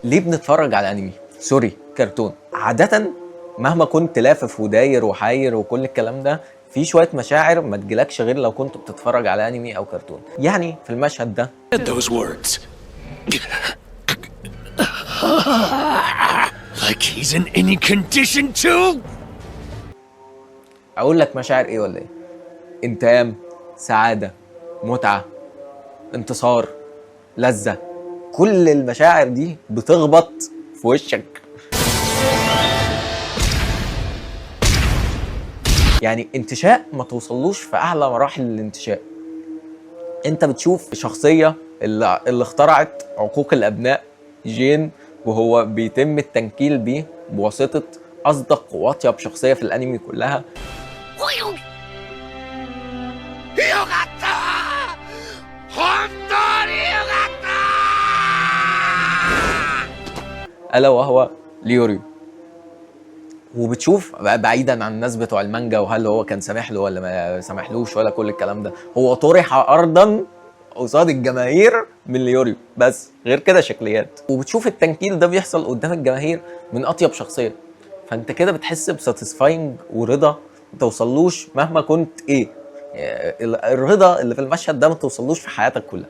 ليه بنتفرج على انمي؟ سوري، كرتون. عادة مهما كنت لافف وداير وحاير وكل الكلام ده، في شوية مشاعر ما تجيلكش غير لو كنت بتتفرج على انمي او كرتون. يعني في المشهد ده those words. Like he's in any condition to? اقول لك مشاعر ايه ولا ايه؟ انتقام، سعادة، متعة، انتصار، لذة. كل المشاعر دي بتخبط في وشك. يعني انتشاء ما توصلوش في اعلى مراحل الانتشاء. انت بتشوف شخصية اللي اخترعت عقوق الابناء، جين، وهو بيتم التنكيل بيه بواسطة اصدق واطيب شخصية في الانمي كلها، الا وهو ليوريو. وبتشوف بعيدا عن الناس بتوع المانجا وهل هو كان سامح له ولا ما سامحلوش ولا كل الكلام ده، هو طرح ارضا قصاد الجماهير من ليوريو، بس غير كده شكليات. وبتشوف التنكيل ده بيحصل قدام الجماهير من اطيب شخصيه، فانت كده بتحس بساتيسفاينج ورضا ما توصلوش مهما كنت ايه. الرضا اللي في المشهد ده ما توصلوش في حياتك كلها.